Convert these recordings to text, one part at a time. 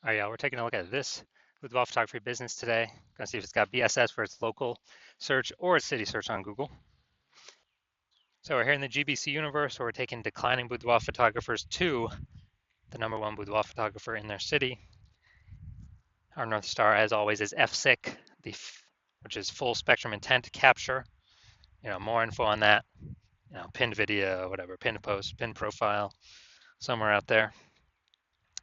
All right, yeah, we're taking a look at this boudoir photography business today. Gonna see if it's got BSS for its local search or its city search on Google. So we're here in the GBC universe where we're taking declining boudoir photographers to the #1 boudoir photographer in their city. Our North Star, as always, is FSIC, which is full spectrum intent capture. More info on that. Pinned video, whatever, pinned post, pinned profile, somewhere out there.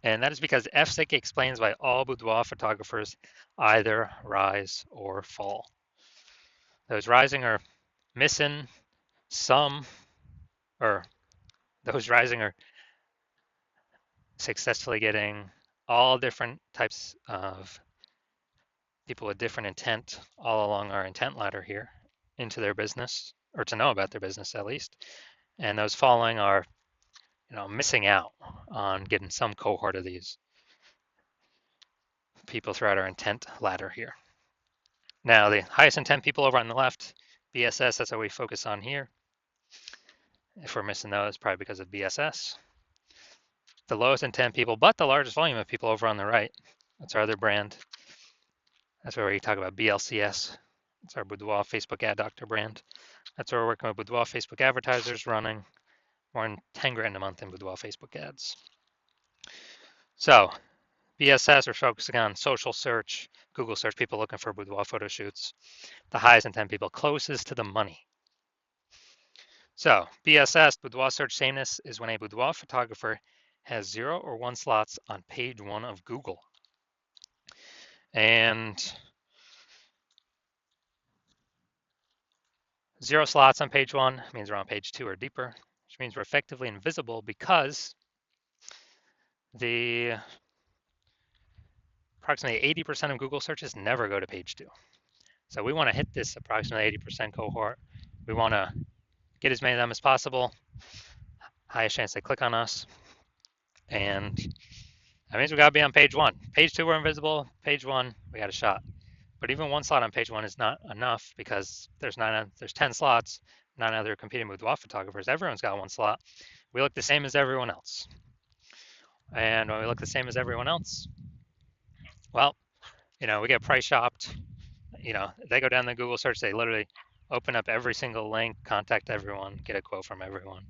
And that is because FSIC explains why all boudoir photographers either rise or fall. Those rising are missing some, or those rising are successfully getting all different types of people with different intent all along our intent ladder here into their business, or to know about their business at least. And those following are, missing out on getting some cohort of these people throughout our intent ladder here. Now, the highest intent people over on the left, BSS, that's what we focus on here. If we're missing those, probably because of BSS. The lowest intent people, but the largest volume of people over on the right. That's our other brand. That's where we talk about BLCS. It's our Boudoir Facebook Ad Doctor brand. That's where we're working with Boudoir Facebook advertisers running more than 10 grand a month in Boudoir Facebook ads. So BSS, we're focusing on social search, Google search, people looking for boudoir photo shoots. The highest intent people closest to the money. So BSS, boudoir search sameness, is when a boudoir photographer has 0 or 1 slots on page 1 of Google. And 0 slots on page 1 means we're on page 2 or deeper, which means we're effectively invisible because the approximately 80% of Google searches never go to page 2. So we want to hit this approximately 80% cohort. We want to get as many of them as possible. Highest chance they click on us. And that means we got to be on page 1. Page 2, we're invisible. Page 1, we got a shot. But even 1 slot on page 1 is not enough because there's 10 slots, 9 other competing boudoir photographers. Everyone's got 1 slot. We look the same as everyone else. And when we look the same as everyone else, well, we get price shopped. They go down the Google search, they literally open up every single link, contact everyone, get a quote from everyone.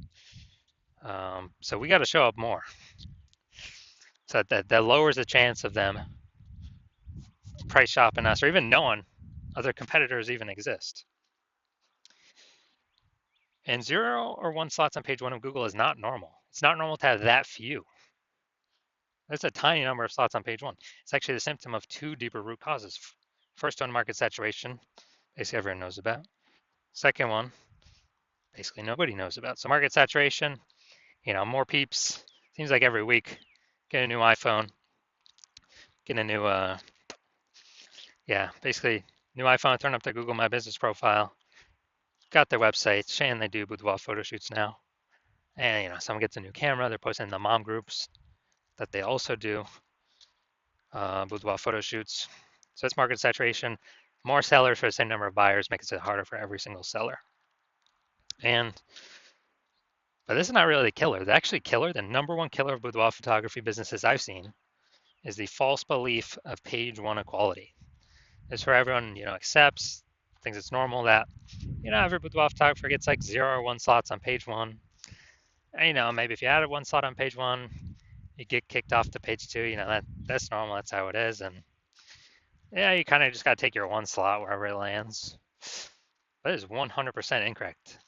So we got to show up more. So that lowers the chance of them price shopping us or even knowing other competitors even exist. And 0 or 1 slots on page 1 of Google is not normal. It's not normal to have that few. That's a tiny number of slots on page 1. It's actually the symptom of 2 deeper root causes. First one, market saturation, basically everyone knows about. Second one, basically nobody knows about. So market saturation, more peeps. Seems like every week, get a new iPhone, get a new, basically new iPhone, turn up their Google My Business profile, got their website, saying they do boudoir photo shoots now. And, someone gets a new camera, they're posting in the mom groups that they also do boudoir photo shoots. So it's market saturation. More sellers for the same number of buyers makes it harder for every single seller. But this is not really the killer. The actually killer, the #1 killer of boudoir photography businesses I've seen is the false belief of page 1 equality. It's where everyone, accepts, thinks it's normal that, every boudoir photographer gets like 0 or 1 slots on page 1. And, maybe if you added 1 slot on page 1, you get kicked off to page 2. That's normal. That's how it is. And yeah, you kind of just got to take your 1 slot wherever it lands. That is 100% incorrect.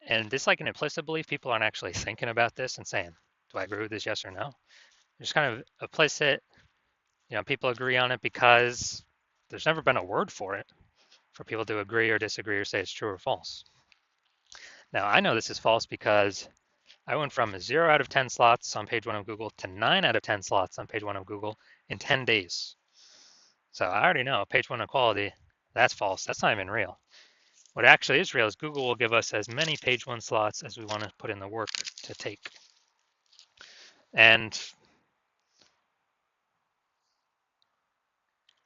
And this like an implicit belief. People aren't actually thinking about this and saying, do I agree with this, yes or no? It's kind of implicit. People agree on it because there's never been a word for it for people to agree or disagree or say it's true or false. Now, I know this is false because I went from 0 out of 10 slots on page 1 of Google to 9 out of 10 slots on page 1 of Google in 10 days. So I already know page 1 equality, that's false. That's not even real. What actually is real is Google will give us as many page 1 slots as we want to put in the work to take. And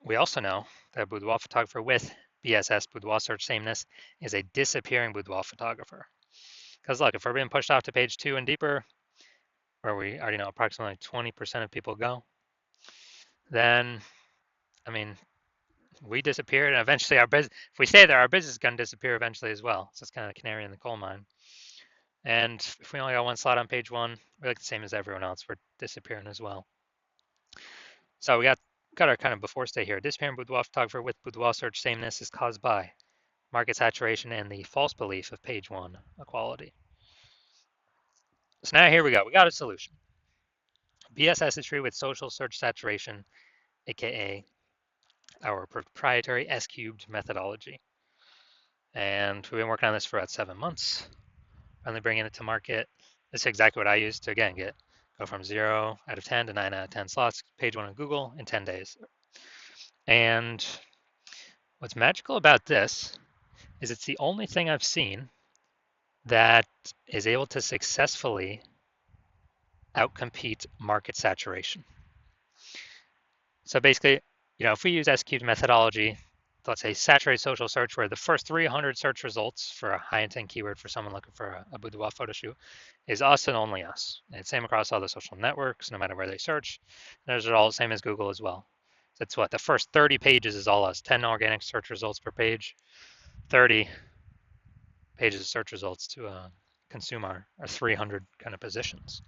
we also know that a boudoir photographer with BSS, boudoir search sameness, is a disappearing boudoir photographer. Because look, if we're being pushed off to page 2 and deeper, where we already know approximately 20% of people go, then, I mean, we disappear, and eventually our business, if we stay there, our business is going to disappear eventually as well. So it's kind of a canary in the coal mine. And if we only got one slot on page one, we're like the same as everyone else. We're disappearing as well. So we got our kind of before stay here. Disappearing boudoir photographer with boudoir search sameness is caused by market saturation and the false belief of page one equality. So now here we go. We got a solution. BSS is treated with social search saturation, aka our proprietary S cubed methodology. And we've been working on this for about 7 months. Finally bringing it to market. This is exactly what I used to again go from 0 out of 10 to 9 out of 10 slots, page one on Google in 10 days. And what's magical about this is it's the only thing I've seen that is able to successfully outcompete market saturation. So basically, if we use S cubed methodology, let's say saturated social search, where the first 300 search results for a high intent keyword for someone looking for a boudoir photo shoot is us and only us. And it's same across all the social networks, no matter where they search. Those are all the same as Google as well. That's what the first 30 pages is all us. 10 organic search results per page, 30 pages of search results to consume our 300 kind of positions.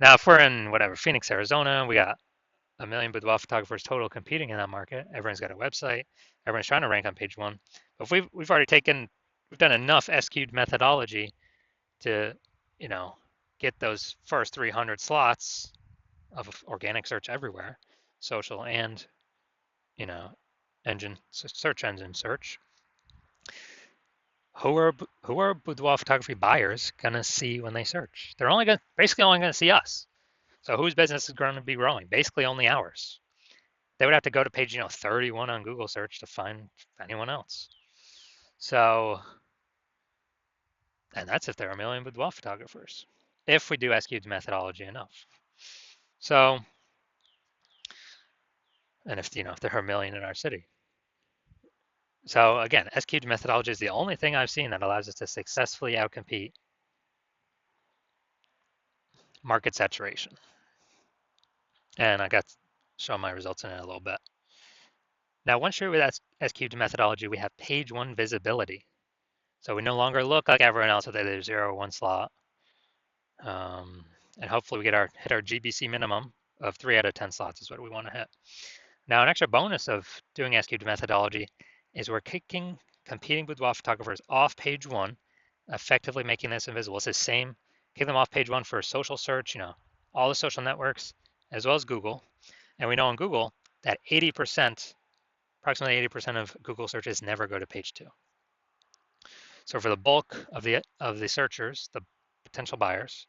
Now, if we're in whatever Phoenix, Arizona, we got a million boudoir photographers total competing in that market. Everyone's got a website. Everyone's trying to rank on page one. But if we've already we've done enough S cubed methodology to, get those first 300 slots of organic search everywhere, social and, search engine search. Who are boudoir photography buyers gonna see when they search? They're basically only gonna see us. So whose business is going to be growing? Basically only ours. They would have to go to page 31 on Google search to find anyone else. So, and that's if there are a million boudoir photographers, if we do S cubed methodology enough. So, and if there are a million in our city. So again, S cubed methodology is the only thing I've seen that allows us to successfully outcompete market saturation. And I got to show my results in it a little bit. Now, once you're with S cubed methodology, we have page one visibility. So we no longer look like everyone else with either 0 or 1 slot. And hopefully we hit our GBC minimum of 3 out of 10 slots is what we want to hit. Now, an extra bonus of doing S cubed methodology is we're kicking competing boudoir photographers off page one, effectively making this invisible. It's the same, kick them off page one for social search, all the social networks, as well as Google. And we know on Google that approximately 80% of Google searches never go to page two. So for the bulk of the searchers, the potential buyers,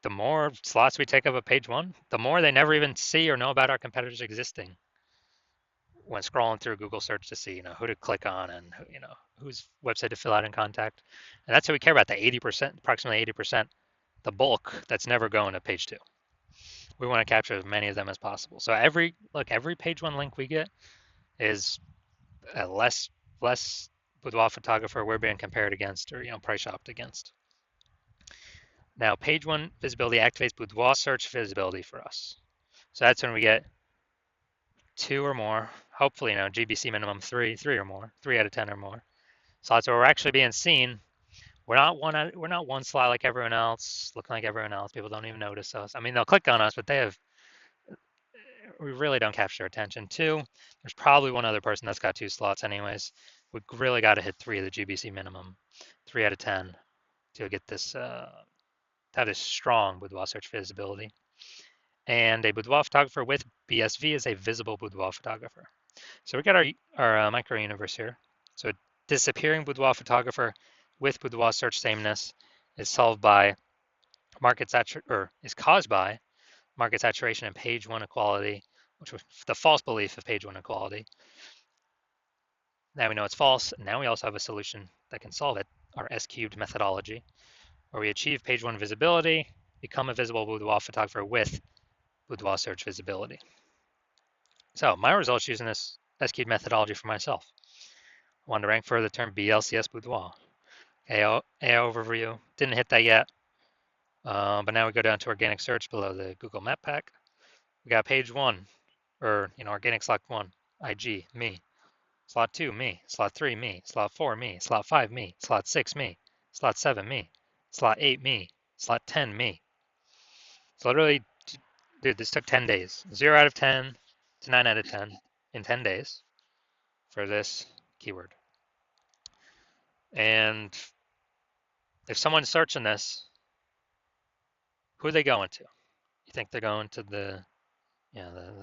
the more slots we take up of page one, the more they never even see or know about our competitors existing when scrolling through Google search to see, who to click on and, whose website to fill out and contact. And that's what we care about, the 80%, approximately 80%, the bulk that's never going to page two. We want to capture as many of them as possible. So every page one link we get is a less boudoir photographer we're being compared against or, price shopped against. Now, page one visibility activates boudoir search visibility for us. So that's when we get 2 or more, hopefully, GBC minimum 3 or more, 3 out of 10 or more. Slots where we're actually being seen. We're not one slot like everyone else, looking like everyone else. People don't even notice us. I mean, they'll click on us, but we really don't capture attention. 2, there's probably one other person that's got 2 slots anyways. We really got to hit 3 of the GBC minimum, 3 out of 10 to get this, have this strong boudoir search visibility. And a boudoir photographer with BSV is a visible boudoir photographer. So we got our micro universe here. So disappearing boudoir photographer with boudoir search sameness is solved by is caused by market saturation and page one equality, which was the false belief of page one equality. Now we know it's false. Now we also have a solution that can solve it, our S cubed methodology, where we achieve page one visibility, become a visible boudoir photographer with boudoir search visibility. So my results using this S cubed methodology for myself. I wanted to rank for the term BLCS boudoir. AO overview, didn't hit that yet, but now we go down to organic search below the Google Map Pack. We got page one, or organic slot one, IG, me. Slot two, me. Slot three, me. Slot four, me. Slot five, me. Slot six, me. Slot seven, me. Slot eight, me. Slot 10, me. So literally, dude, this took 10 days. 0 out of 10 to 9 out of 10 in 10 days for this keyword. And if someone's searching this, who are they going to? You think they're going to the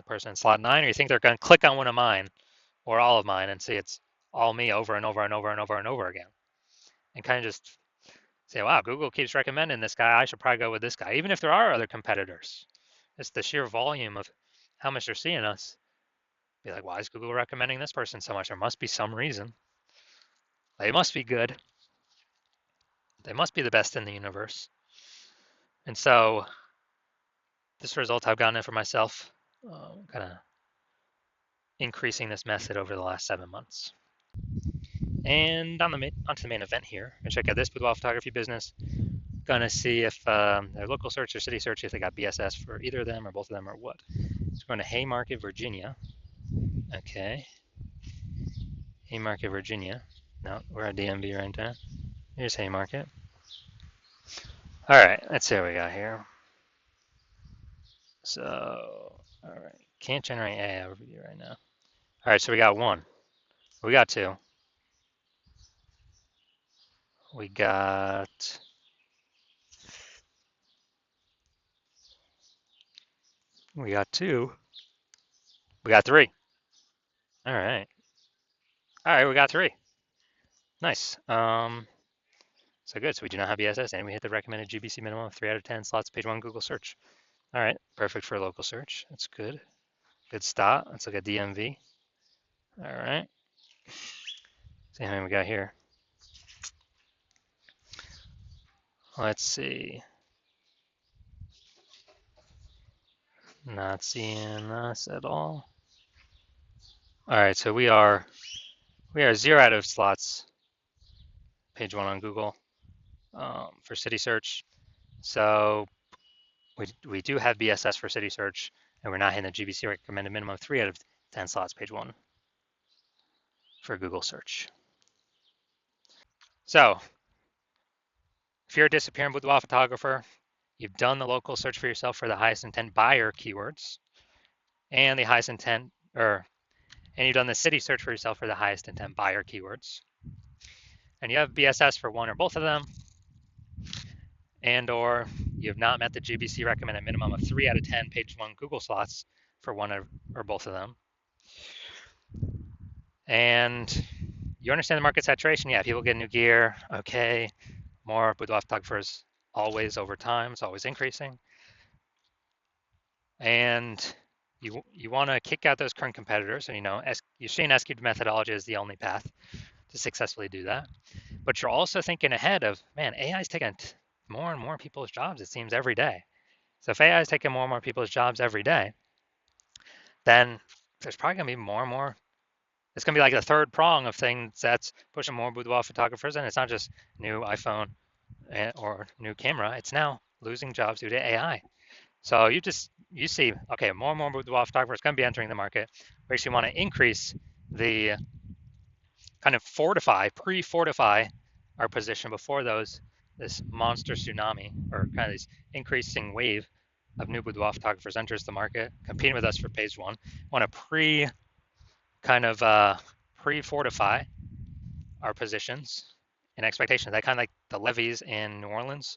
person in slot 9, or you think they're going to click on one of mine or all of mine and see it's all me over and over and over and over and over again, and kind of just say, wow, Google keeps recommending this guy. I should probably go with this guy, even if there are other competitors. It's the sheer volume of how much they're seeing us. Be like, why is Google recommending this person so much? There must be some reason. They must be good. They must be the best in the universe. And so this result I've gotten it for myself, kind of increasing this method over the last 7 months. And onto the main event here. And check out this Boudoir photography business. Gonna see if their local search or city search, if they got BSS for either of them or both of them or what. So we're going to Haymarket, Virginia. Okay. Haymarket, Virginia. No, we're at DMV right now. Here's Haymarket. All right, let's see what we got here. So, all right, can't generate AI overview right now. All right, so we got one. We got two. We got two. We got three. All right. All right, we got three. Nice. So good. So we do not have BSS, and we hit the recommended GBC minimum of 3 out of 10 slots, page one Google search. All right, perfect for a local search. That's good. Good start. Let's look at DMV. All right. See how many we got here. Let's see. Not seeing us at all. All right, so we are 0 out of slots, page one on Google for city search. So we do have BSS for city search, and we're not hitting the GBC recommended minimum of 3 out of 10 slots, page one for Google search. So if you're a disappearing boudoir photographer, you've done the local search for yourself for the highest intent buyer keywords, and the highest intent, and you've done the city search for yourself for the highest intent buyer keywords, and you have BSS for one or both of them, and or you have not met the GBC recommended minimum of 3 out of 10 page one Google slots for one or both of them, and you understand the market saturation. Yeah, people get new gear. Okay, more boudoir photographers always over time. It's always increasing. And you want to kick out those current competitors. And you're seeing SQ'd methodology is the only path to successfully do that. But you're also thinking ahead of, man, AI is taking more and more people's jobs, it seems, every day. So if AI is taking more and more people's jobs every day, then there's probably going to be more and more. It's going to be like the third prong of things that's pushing more boudoir photographers. And it's not just new iPhone or new camera. It's now losing jobs due to AI. So you see, okay, more and more boudoir photographers going to be entering the market. We actually want to increase the kind of pre-fortify our position before this monster tsunami or kind of this increasing wave of new boudoir photographers enters the market, competing with us for page one. Want to pre-fortify our positions and expectations. That kind of like the levees in New Orleans.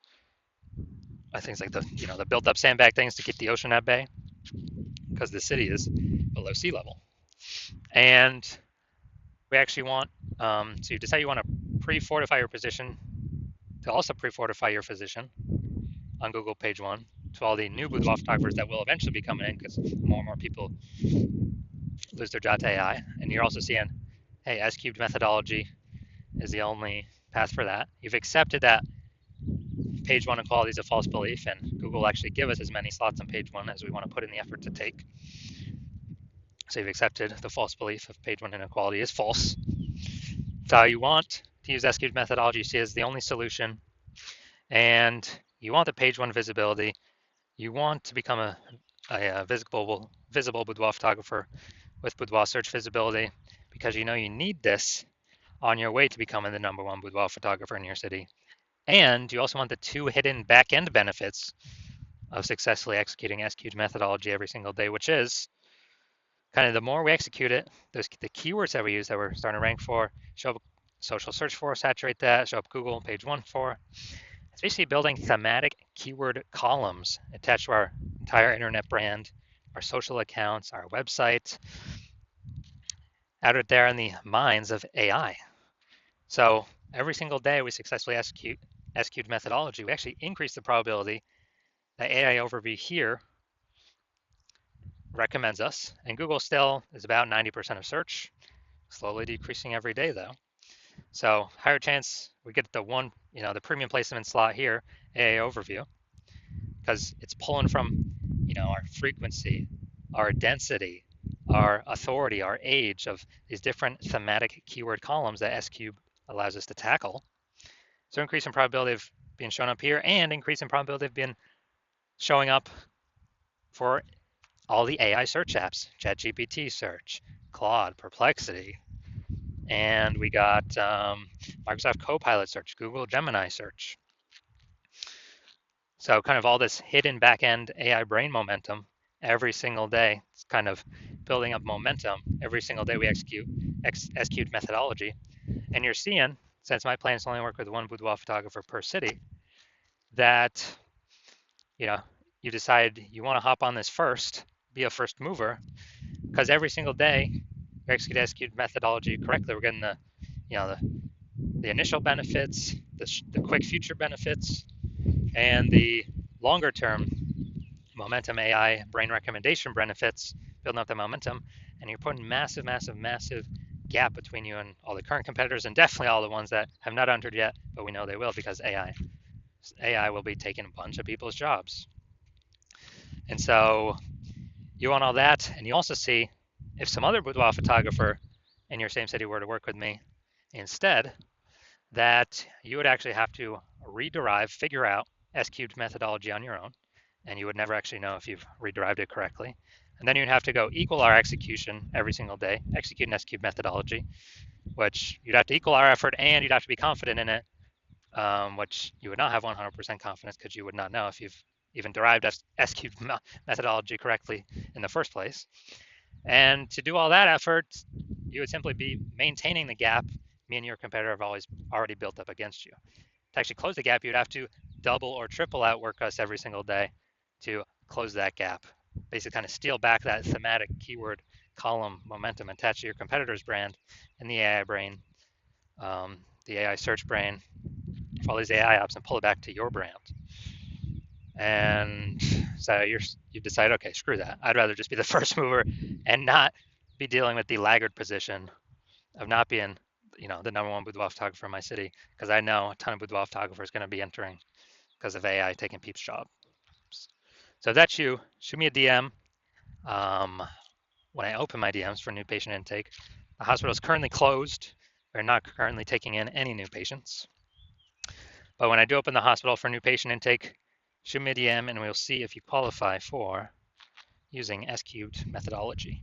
I think it's like the built-up sandbag things to keep the ocean at bay because the city is below sea level. And we actually want to decide you want to pre-fortify your position, to also pre-fortify your position on Google page one to all the new boudoir photographers that will eventually be coming in because more and more people lose their job to AI. And you're also seeing, hey, S-cubed methodology is the only path for that. You've accepted that page one equality is a false belief, and Google will actually give us as many slots on page one as we want to put in the effort to take. So you've accepted the false belief of page one inequality is false. So you want to use SQL methodology you see as the only solution, and you want the page one visibility. You want to become a visible boudoir photographer with boudoir search visibility, because you know you need this on your way to becoming the #1 boudoir photographer in your city. And you also want the two hidden back-end benefits of successfully executing SQ'd methodology every single day, which is kind of the more we execute it, the keywords that we use that we're starting to rank for, show up social search for, saturate that, show up Google page 1 for. It's basically building thematic keyword columns attached to our entire internet brand, our social accounts, our website, out there in the minds of AI. So every single day we successfully execute methodology, we actually increase the probability that AI overview here recommends us, and Google still is about 90% of search, slowly decreasing every day though. So higher chance we get the one, the premium placement slot here, AA overview, because it's pulling from, our frequency, our density, our authority, our age of these different thematic keyword columns that SCube allows us to tackle. So increase in probability of being shown up here and increase in probability of being showing up for all the AI search apps, ChatGPT search, Claude, Perplexity, and we got Microsoft Copilot search, Google Gemini search. So kind of all this hidden back-end AI brain momentum every single day. It's kind of building up momentum every single day we execute methodology. And you're seeing, since my plan is to only work with one boudoir photographer per city, that you decide you want to hop on this first, be a first mover, because every single day we execute methodology correctly. We're getting the initial benefits, the quick future benefits, and the longer term momentum AI brain recommendation benefits, building up the momentum, and you're putting massive, massive, massive gap between you and all the current competitors, and definitely all the ones that have not entered yet, but we know they will because AI will be taking a bunch of people's jobs. And so you want all that, and you also see if some other boudoir photographer in your same city were to work with me instead, that you would actually have to figure out SQ'd methodology on your own, and you would never actually know if you've rederived it correctly. And then you'd have to go equal our execution every single day, execute an SQ'd methodology, which you'd have to equal our effort and you'd have to be confident in it, which you would not have 100% confidence because you would not know if you've even derived SQ'd methodology correctly in the first place. And to do all that effort, you would simply be maintaining the gap me and your competitor have already built up against you. To actually close the gap, you'd have to double or triple outwork us every single day to close that gap. Basically kind of steal back that thematic keyword column momentum attached to your competitor's brand in the AI brain, the AI search brain, for all these AI apps, and pull it back to your brand. And so you've decided, okay, screw that. I'd rather just be the first mover and not be dealing with the laggard position of not being, the #1 boudoir photographer in my city, because I know a ton of boudoir photographers going to be entering because of AI taking Peep's job. So if that's you, shoot me a DM. When I open my DMs for new patient intake, the hospital is currently closed. We're not currently taking in any new patients. But when I do open the hospital for new patient intake, shoot me a DM and we'll see if you qualify for using SQ'd methodology.